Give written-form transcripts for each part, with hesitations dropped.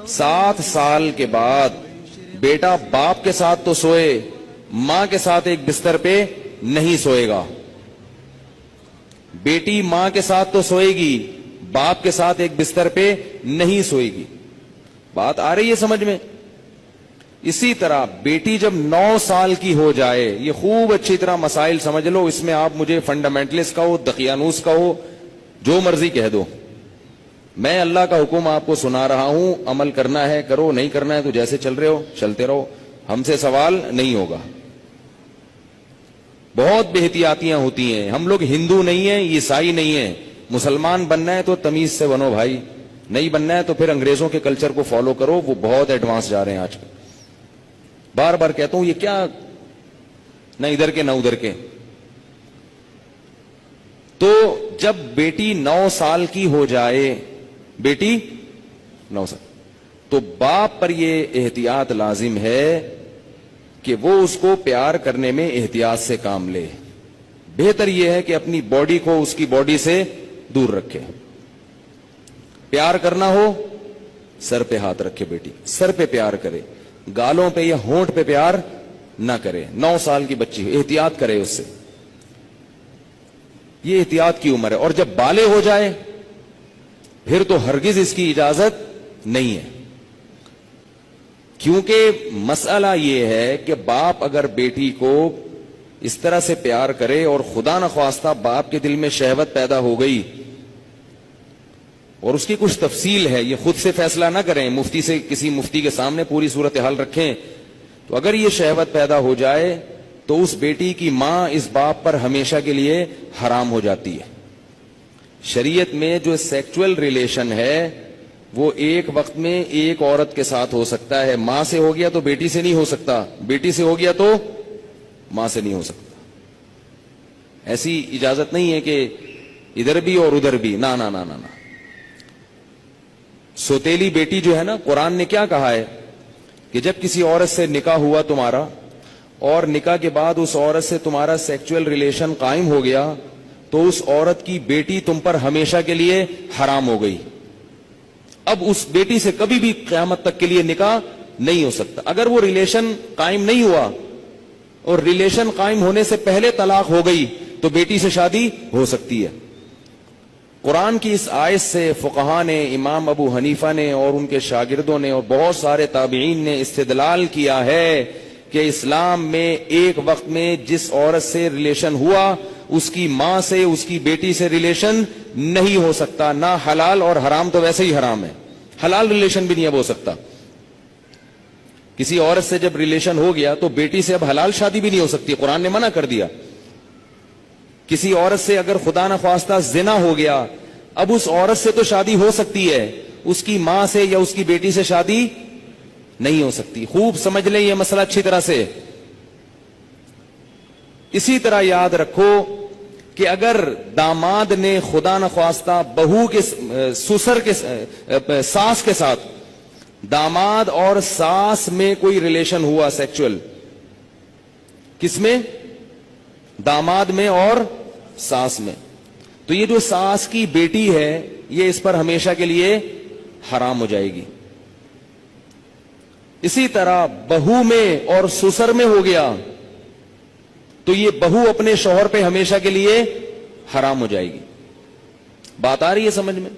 7 سال کے بعد بیٹا باپ کے ساتھ تو سوئے، ماں کے ساتھ ایک بستر پہ نہیں سوئے گا. بیٹی ماں کے ساتھ تو سوئے گی، باپ کے ساتھ ایک بستر پہ نہیں سوئے گی. بات آ رہی ہے سمجھ میں؟ اسی طرح بیٹی جب 9 سال کی ہو جائے، یہ خوب اچھی طرح مسائل سمجھ لو، اس میں آپ مجھے فنڈامنٹلسٹ کہو، دقیانوس کہو، جو مرضی کہہ دو، میں اللہ کا حکم آپ کو سنا رہا ہوں، عمل کرنا ہے کرو، نہیں کرنا ہے تو جیسے چل رہے ہو چلتے رہو، ہم سے سوال نہیں ہوگا. بہت بے احتیاطیاں ہوتی ہیں. ہم لوگ ہندو نہیں ہیں، عیسائی نہیں ہیں. مسلمان بننا ہے تو تمیز سے بنو بھائی، نہیں بننا ہے تو پھر انگریزوں کے کلچر کو فالو کرو، وہ بہت ایڈوانس جا رہے ہیں آج کل. بار بار کہتا ہوں یہ کیا، نہ ادھر کے نہ ادھر کے. تو جب بیٹی 9 سال کی ہو جائے، بیٹی 9 سال، تو باپ پر یہ احتیاط لازم ہے کہ وہ اس کو پیار کرنے میں احتیاط سے کام لے. بہتر یہ ہے کہ اپنی باڈی کو اس کی باڈی سے دور رکھے. پیار کرنا ہو سر پہ ہاتھ رکھے، بیٹی سر پہ پیار کرے، گالوں پہ یا ہونٹ پہ پیار نہ کرے. 9 سال کی بچی احتیاط کرے اس سے، یہ احتیاط کی عمر ہے. اور جب بالغ ہو جائے پھر تو ہرگز اس کی اجازت نہیں ہے. کیونکہ مسئلہ یہ ہے کہ باپ اگر بیٹی کو اس طرح سے پیار کرے اور خدا نخواستہ باپ کے دل میں شہوت پیدا ہو گئی، اور اس کی کچھ تفصیل ہے، یہ خود سے فیصلہ نہ کریں، مفتی سے، کسی مفتی کے سامنے پوری صورتحال رکھیں. تو اگر یہ شہوت پیدا ہو جائے تو اس بیٹی کی ماں اس باپ پر ہمیشہ کے لیے حرام ہو جاتی ہے. شریعت میں جو سیکچول ریلیشن ہے وہ ایک وقت میں ایک عورت کے ساتھ ہو سکتا ہے. ماں سے ہو گیا تو بیٹی سے نہیں ہو سکتا، بیٹی سے ہو گیا تو ماں سے نہیں ہو سکتا. ایسی اجازت نہیں ہے کہ ادھر بھی اور ادھر بھی، نہ نہ نہ نہ. سوتیلی بیٹی جو ہے نا، قرآن نے کیا کہا ہے کہ جب کسی عورت سے نکاح ہوا تمہارا اور نکاح کے بعد اس عورت سے تمہارا سیکچول ریلیشن قائم ہو گیا تو اس عورت کی بیٹی تم پر ہمیشہ کے لیے حرام ہو گئی. اب اس بیٹی سے کبھی بھی قیامت تک کے لیے نکاح نہیں ہو سکتا. اگر وہ ریلیشن قائم نہیں ہوا اور ریلیشن قائم ہونے سے پہلے طلاق ہو گئی تو بیٹی سے شادی ہو سکتی ہے. قرآن کی اس آیت سے فقہا نے، امام ابو حنیفہ نے اور ان کے شاگردوں نے اور بہت سارے تابعین نے استدلال کیا ہے کہ اسلام میں ایک وقت میں جس عورت سے ریلیشن ہوا اس کی ماں سے، اس کی بیٹی سے ریلیشن نہیں ہو سکتا. نہ حلال، اور حرام تو ویسے ہی حرام ہے، حلال ریلیشن بھی نہیں اب ہو سکتا. کسی عورت سے جب ریلیشن ہو گیا تو بیٹی سے اب حلال شادی بھی نہیں ہو سکتی، قرآن نے منع کر دیا. کسی عورت سے اگر خدا نخواستہ زنا ہو گیا، اب اس عورت سے تو شادی ہو سکتی ہے، اس کی ماں سے یا اس کی بیٹی سے شادی نہیں ہو سکتی. خوب سمجھ لیں یہ مسئلہ اچھی طرح سے. اسی طرح یاد رکھو کہ اگر داماد نے خدا نخواستہ بہو کے سسر کے ساس کے ساتھ، داماد اور ساس میں کوئی ریلیشن ہوا سیکچول، کس میں؟ داماد میں اور ساس میں، تو یہ جو ساس کی بیٹی ہے یہ اس پر ہمیشہ کے لیے حرام ہو جائے گی. اسی طرح بہو میں اور سسر میں ہو گیا تو یہ بہو اپنے شوہر پہ ہمیشہ کے لیے حرام ہو جائے گی. بات آ رہی ہے سمجھ میں؟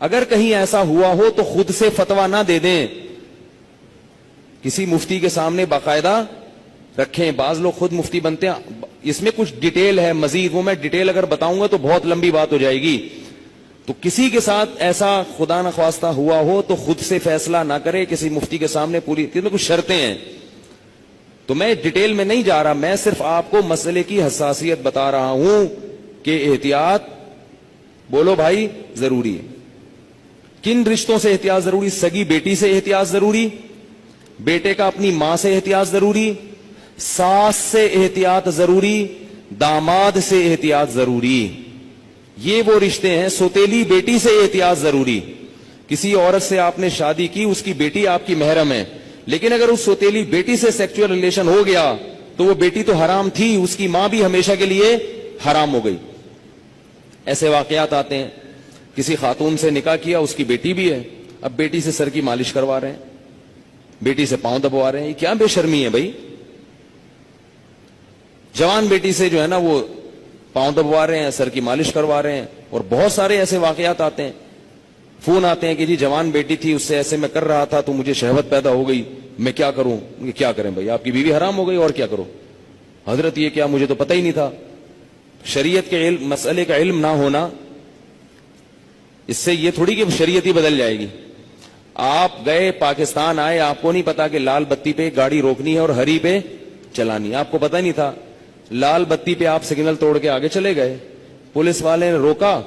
اگر کہیں ایسا ہوا ہو تو خود سے فتویٰ نہ دے دیں، کسی مفتی کے سامنے باقاعدہ رکھیں. بعض لوگ خود مفتی بنتے ہیں. اس میں کچھ ڈیٹیل ہے مزید، وہ میں ڈیٹیل اگر بتاؤں گا تو بہت لمبی بات ہو جائے گی. تو کسی کے ساتھ ایسا خدا نخواستہ ہوا ہو تو خود سے فیصلہ نہ کرے، کسی مفتی کے سامنے پوری کچھ شرطیں ہیں. تو میں ڈیٹیل میں نہیں جا رہا، میں صرف آپ کو مسئلے کی حساسیت بتا رہا ہوں کہ احتیاط، بولو بھائی، ضروری ہے. کن رشتوں سے احتیاط ضروری؟ سگی بیٹی سے احتیاط ضروری، بیٹے کا اپنی ماں سے احتیاط ضروری، ساس سے احتیاط ضروری، داماد سے احتیاط ضروری. یہ وہ رشتے ہیں. سوتیلی بیٹی سے احتیاط ضروری. کسی عورت سے آپ نے شادی کی، اس کی بیٹی آپ کی محرم ہے، لیکن اگر اس سوتیلی بیٹی سے سیکچول ریلیشن ہو گیا تو وہ بیٹی تو حرام تھی، اس کی ماں بھی ہمیشہ کے لیے حرام ہو گئی. ایسے واقعات آتے ہیں. کسی خاتون سے نکاح کیا، اس کی بیٹی بھی ہے، اب بیٹی سے سر کی مالش کروا رہے ہیں, بیٹی سے پاؤں دبوا رہے ہیں. یہ کیا بے شرمی ہے بھائی. جوان بیٹی سے جو ہے نا وہ پاؤں دبوا رہے ہیں, سر کی مالش کروا رہے ہیں. اور بہت سارے ایسے واقعات آتے ہیں, فون آتے ہیں کہ جی جوان بیٹی تھی, اس سے ایسے میں کر رہا تھا تو مجھے شہوت پیدا ہو گئی, میں کیا کروں. کیا کریں بھائی, آپ کی بیوی حرام ہو گئی اور کیا کرو. حضرت یہ کیا, مجھے تو پتہ ہی نہیں تھا. شریعت کے علم, مسئلے کا علم نہ ہونا اس سے یہ تھوڑی کہ شریعت ہی بدل جائے گی. آپ گئے پاکستان آئے, آپ کو نہیں پتا کہ لال بتی پہ گاڑی روکنی ہے اور ہری پہ چلانی. آپ کو پتا نہیں تھا. لال بتی پہ آپ سگنل توڑ کے آگے چلے گئے, پولیس والے نے روکا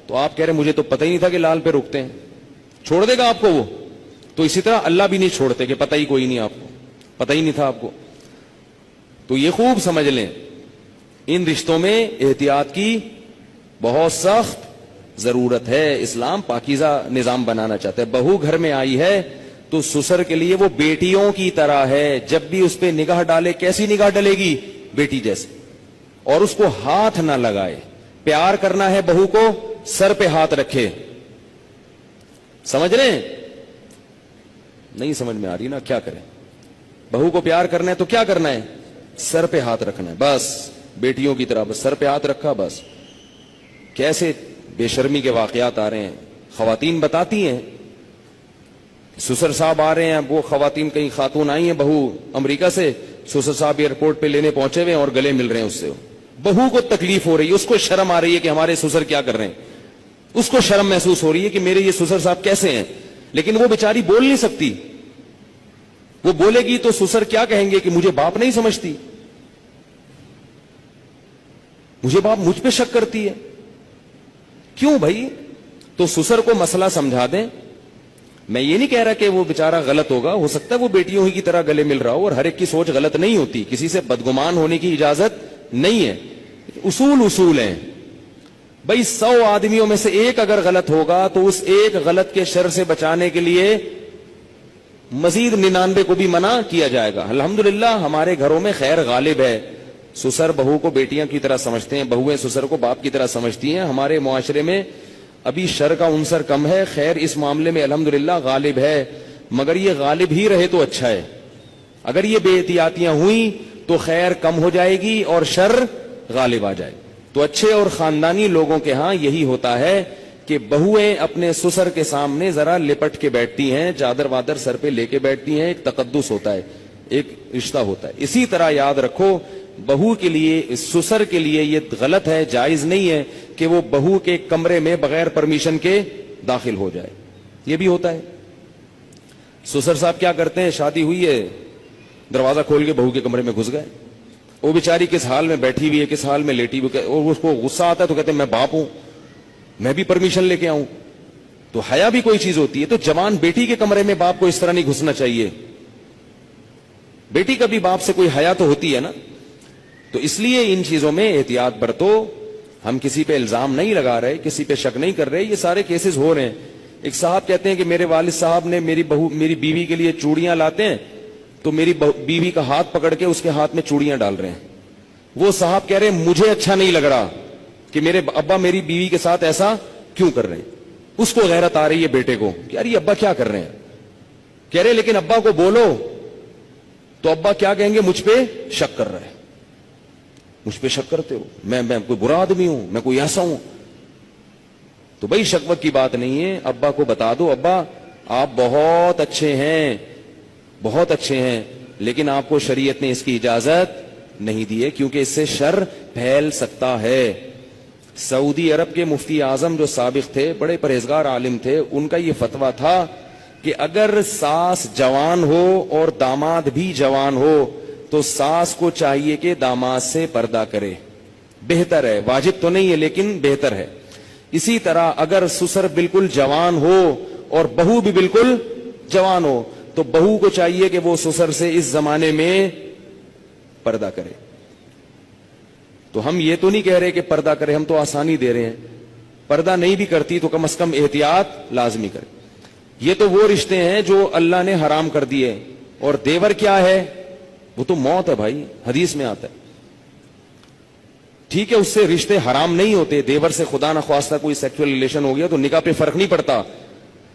تو آپ کہہ رہے مجھے تو پتہ ہی نہیں تھا کہ لال پہ روکتے ہیں. چھوڑ دے گا آپ کو وہ. تو اسی طرح اللہ بھی نہیں چھوڑتے کہ پتہ ہی کوئی نہیں, آپ کو پتہ ہی نہیں تھا آپ کو. تو یہ خوب سمجھ لیں, ان رشتوں میں احتیاط کی بہت سخت ضرورت ہے. اسلام پاکیزہ نظام بنانا چاہتا ہے. بہو گھر میں آئی ہے تو سسر کے لیے وہ بیٹیوں کی طرح ہے. جب بھی اس پہ نگاہ ڈالے, کیسی نگاہ ڈلے گی, بیٹی جیسے. اور اس کو ہاتھ نہ لگائے. پیار کرنا ہے بہو کو, سر پہ ہاتھ رکھے. سمجھ رہے ہیں؟ نہیں سمجھ میں آ رہی نا, کیا کریں. بہو کو پیار کرنا ہے تو کیا کرنا ہے, سر پہ ہاتھ رکھنا ہے بس. بیٹیوں کی طرح بس سر پہ ہاتھ رکھا بس. کیسے بے شرمی کے واقعات آ رہے ہیں. خواتین بتاتی ہیں, سسر صاحب آ رہے ہیں, وہ خواتین, کئی خاتون آئی ہیں بہو امریکہ سے, سسر صاحب ایئرپورٹ پہ لینے پہنچے ہوئے اور گلے مل رہے ہیں اس سے. بہو کو تکلیف ہو رہی ہے, اس کو شرم آ رہی ہے کہ ہمارے سسر کیا کر رہے ہیں. اس کو شرم محسوس ہو رہی ہے کہ میرے یہ سسر صاحب کیسے ہیں. لیکن وہ بیچاری بول نہیں سکتی. وہ بولے گی تو سسر کیا کہیں گے کہ مجھے باپ نہیں سمجھتی, مجھے باپ مجھ پہ شک کرتی ہے. کیوں بھائی؟ تو سسر کو مسئلہ سمجھا دیں. میں یہ نہیں کہہ رہا کہ وہ بیچارہ غلط ہوگا, ہو سکتا ہے وہ بیٹیوں ہی کی طرح گلے مل رہا ہو, اور ہر ایک کی سوچ غلط نہیں ہوتی, کسی سے بدگمان ہونے کی اجازت نہیں ہے. اصول ہیں بھائی. 100 آدمیوں میں سے ایک اگر غلط ہوگا تو اس ایک غلط کے شر سے بچانے کے لیے مزید 99 کو بھی منع کیا جائے گا. الحمدللہ ہمارے گھروں میں خیر غالب ہے. سسر بہو کو بیٹیاں کی طرح سمجھتے ہیں, بہویں سسر کو باپ کی طرح سمجھتی ہیں. ہمارے معاشرے میں ابھی شر کا عنصر کم ہے, خیر اس معاملے میں الحمدللہ غالب ہے. مگر یہ غالب ہی رہے تو اچھا ہے. اگر یہ بے احتیاطیاں ہوئیں تو خیر کم ہو جائے گی اور شر غالب آ جائے. تو اچھے اور خاندانی لوگوں کے ہاں یہی ہوتا ہے کہ بہویں اپنے سسر کے سامنے ذرا لپٹ کے بیٹھتی ہیں, چادر وادر سر پہ لے کے بیٹھتی ہیں. ایک تقدس ہوتا ہے, ایک رشتہ ہوتا ہے. اسی طرح یاد رکھو, بہو کے لیے, سسر کے لیے یہ غلط ہے, جائز نہیں ہے کہ وہ بہو کے کمرے میں بغیر پرمیشن کے داخل ہو جائے. یہ بھی ہوتا ہے. سسر صاحب کیا کرتے ہیں, شادی ہوئی ہے, دروازہ کھول کے بہو کے کمرے میں گھس گئے. وہ بیچاری کس حال میں بیٹھی ہوئی ہے, کس حال میں لیٹی ہوئی, اور اس کو غصہ آتا ہے تو کہتے ہیں میں باپ ہوں, میں بھی پرمیشن لے کے آؤں. تو حیا بھی کوئی چیز ہوتی ہے. تو جوان بیٹی کے کمرے میں باپ کو اس طرح نہیں گھسنا چاہیے. بیٹی کا بھی باپ سے کوئی حیا تو ہوتی ہے نا. تو اس لیے ان چیزوں میں احتیاط برتو. ہم کسی پہ الزام نہیں لگا رہے, کسی پہ شک نہیں کر رہے, یہ سارے کیسز ہو رہے ہیں. ایک صاحب کہتے ہیں کہ میرے والد صاحب نے میری بیوی کے لیے چوڑیاں لاتے ہیں تو میری بیوی کا ہاتھ پکڑ کے اس کے ہاتھ میں چوڑیاں ڈال رہے ہیں. وہ صاحب کہہ رہے ہیں مجھے اچھا نہیں لگ رہا کہ میرے ابا میری بیوی کے ساتھ ایسا کیوں کر رہے ہیں. اس کو غیرت آ رہی ہے بیٹے کو کہ یار یہ ابا کیا کر رہے ہیں. کہہ رہے لیکن ابا کو بولو تو ابا کیا کہیں گے, مجھ پہ شک کر رہے ہیں, مجھ پہ شک کرتے ہو, میں کوئی برا آدمی ہوں, میں کوئی ایسا ہوں. تو بھائی شکوت کی بات نہیں ہے. ابا کو بتا دو ابا آپ بہت اچھے ہیں, بہت اچھے ہیں, لیکن آپ کو شریعت نے اس کی اجازت نہیں دی ہے کیونکہ اس سے شر پھیل سکتا ہے. سعودی عرب کے مفتی اعظم جو سابق تھے, بڑے پرہیزگار عالم تھے, ان کا یہ فتویٰ تھا کہ اگر ساس جوان ہو اور داماد بھی جوان ہو تو ساس کو چاہیے کہ داماد سے پردہ کرے. بہتر ہے, واجب تو نہیں ہے لیکن بہتر ہے. اسی طرح اگر سسر بالکل جوان ہو اور بہو بھی بالکل جوان ہو تو بہو کو چاہیے کہ وہ سسر سے اس زمانے میں پردہ کرے. تو ہم یہ تو نہیں کہہ رہے کہ پردہ کرے, ہم تو آسانی دے رہے ہیں. پردہ نہیں بھی کرتی تو کم از کم احتیاط لازمی کرے. یہ تو وہ رشتے ہیں جو اللہ نے حرام کر دیے. اور دیور کیا ہے, وہ تو موت ہے بھائی, حدیث میں آتا ہے. ٹھیک ہے اس سے رشتے حرام نہیں ہوتے, دیور سے خدا نخواستہ کوئی سیکسول ریلیشن ہو گیا تو نکاح پہ فرق نہیں پڑتا,